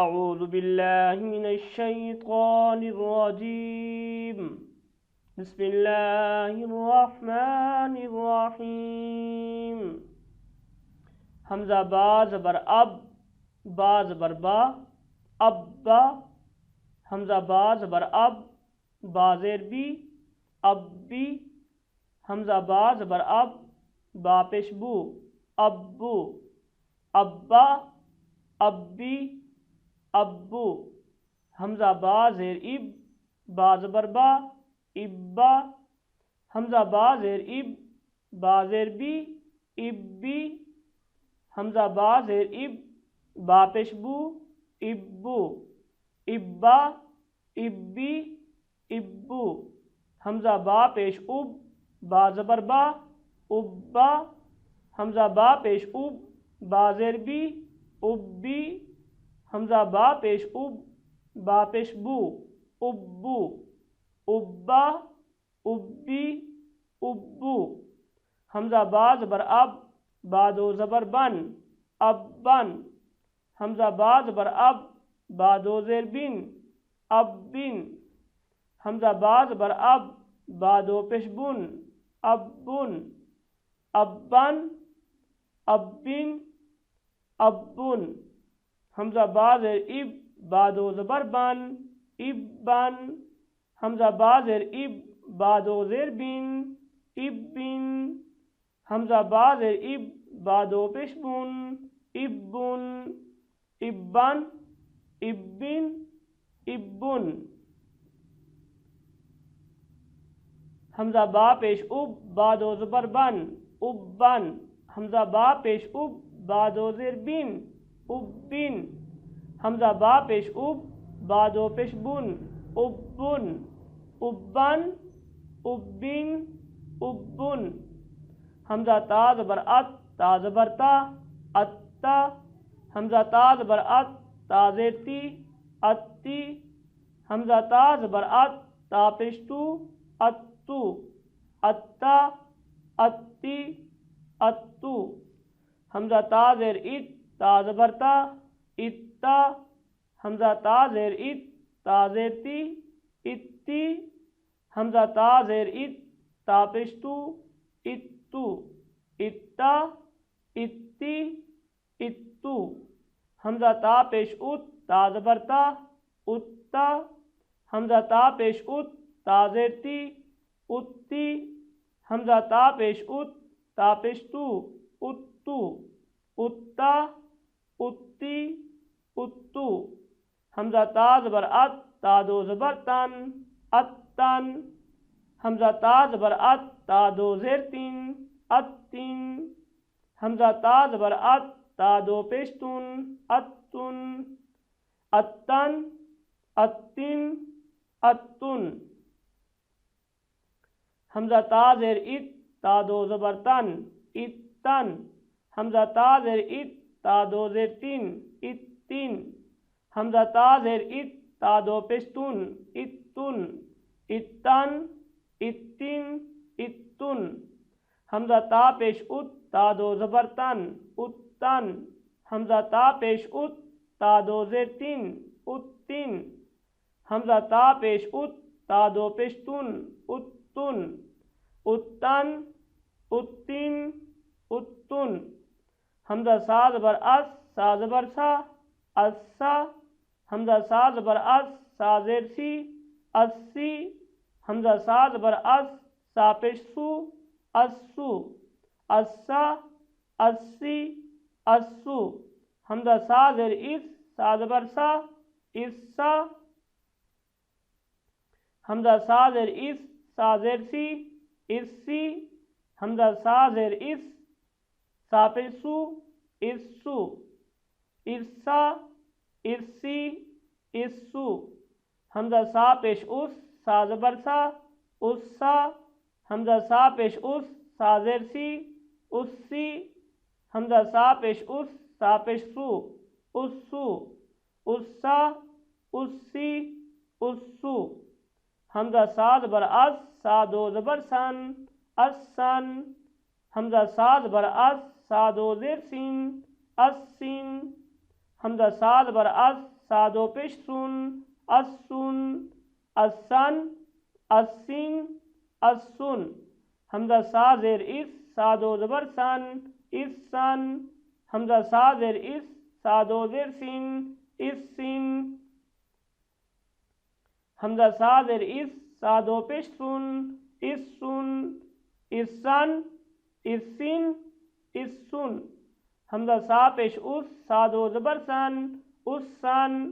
اعوذ باللہ من الشیطان الرجیم بسم اللہ الرحمن الرحیم حمزہ با زبر اب با زبر با ابا حمزہ با زبر اب با زیر بی ابی حمزہ با زبر اب با پیش بو ابو ابا ابی ابو حمزہ با زیر اب با زبر با ابا حمزہ با زیر اب با زیر بی ابی حمزہ با زیر اب با پیش بو ابو ابا ابی ابو حمزہ با پیش اب با زبر با ابا حمزہ با پیش اب با زیر بی ابی حمزہ با پیش اب با پیش بو ابو ابا ابی ابو حمزہ با زبر اب با دو زبر بن ابن حمزہ با زبر اب با دو زیر بن ابن حمزہ با زبر اب با دو پیش بن ابن ابن ابن ابن حمزہ با زیر اب با دو زبر بن ابن حمزہ با زیر اب با دو زیر بن ابن حمزہ با زیر اب با دو پیش بن ابن ابن ابن ابن حمزہ با پیش اب با دو زبر بن ابن حمزہ با پیش اب با دو زیر بن ابن حمزہ با پیش اب با دو پیش بن ابن ابن ابن ابن حمزہ تا زبر ات تا زبر تا اتا حمزہ تا زبر ات تا زیر تی اتی حمزہ تا زبر ات تا پیش تو اتو اتا اتی اتو حمزہ تا زیر ات تا زبر تا اتا حمزہ تا زیر ات تا زیر تی اتی حمزہ تا زیر ات تا پیش تو اتو اتا اتی اتو حمزہ تا پیش ات تا زبر تا اتا حمزہ تا پیش ات تا زیر تی اتی حمزہ تا پیش ات تا پیش تو اتو اتا اتی اتو حمزہ تا زبر ات تا دو زبر تن اتن حمزہ تا زبر ات تا دو زیر تین اتن حمزہ تا زبر ات تا دو پیش تن اتن اتن اتن اتن حمزہ تا زیر ات تا دو زبر تن اتن حمزہ تا زیر ات تا دو زیر تین اتن حمزہ تا زیر ات تا دو پیش تن اتن اتن اتن اتن حمزہ تا پیش ات تا دو زبر تن اتن حمزہ تا پیش ات تا دو زیر تین اتن حمزہ تا پیش ات تا دو پیش تن اتن اتن اتن اتن حمزہ سا زبر اس سا زبر سا اسا حمزہ سا زبر اس سا زیر سی اسی حمزہ سا زبر اس سا پیش سو اسو اسا اسی اسو حمزہ سا زیر اس سا زبر سا اسا حمزہ سا زیر اس سا زیر سی اسی حمزہ سا زیر اس سا پیش سو اسو ارسا ارسی اسو حمزہ سا پیش اس سا زبر سا اسا حمزہ سا پیش اس سا زیر سی اسی حمزہ سا پیش اس سا پیش سو اسو اسا اسی اسو حمزہ سا زبر اس سا دو زبر سن اسن حمزہ سا زبر اس سا دو زیر سین السین حمزہ ساد بر اس سا دو پیش سن السن السن السن السن حمزہ سا زیر اس سا دو زبر سن اس سن حمزہ سا زیر اس سا دو زیر سن اس سن حمزہ سا زیر اس سا دو پیش سن اس سن اس سن اس سن اس سن حمزہ سا پیش اس سا دو زبر سن اس سن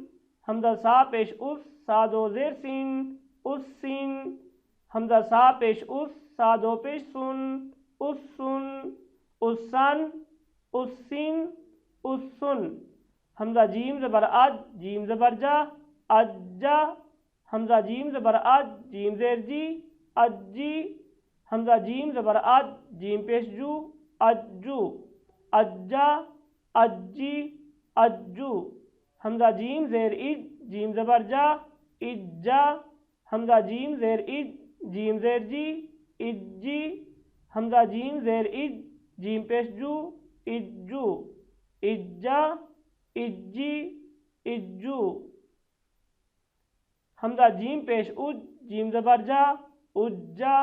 حمزہ سا پیش اس سا دو زیر سن اس سن حمزہ سا پیش اس سا دو پیش سن اس سن اس سن اس سن اس سن حمزہ جیم زبر اج جیم زبر جا اجا حمزہ جیم زبر اج جیم زیر جی اجی حمزہ جیم زبر اج جیم پیش جو اجو اجا اجی اجو حمزہ جیم زیر اج جیم زبر جا اجا حمزہ جیم زیر اج جیم زیر جی اجی حمزہ جیم زیر اج جیم پیش جو اجو اجا اجی اجو حمزہ جیم پیش اج جیم زبر جا اجا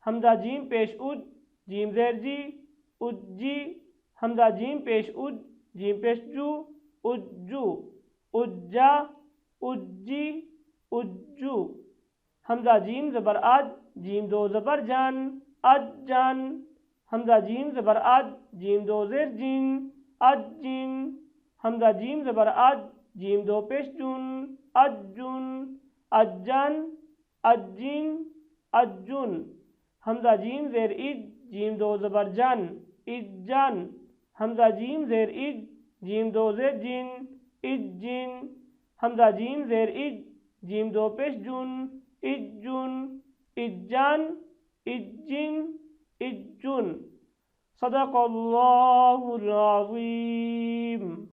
حمزہ جیم پیش اج جیم زیر جی اجی حمزہ جیم پیش اج جیم پیش جو اجو اجا اجی اجو حمزہ جیم زبر اج جیم دو زبر جن اجن حمزہ جیم زبر اج جیم دو زیر جن اجن حمزہ جیم زبر اج جیم دو پیش جن اجن اجن اجن اجن حمزہ جیم زیر اج جیم دو زبر جن اجن حمزہ جیم زیر اج جیم دو زیر جن اجن حمزہ جیم زیر اج جیم دو پیش جن اجن اجن اجن اجن صدق اللہ العظیم.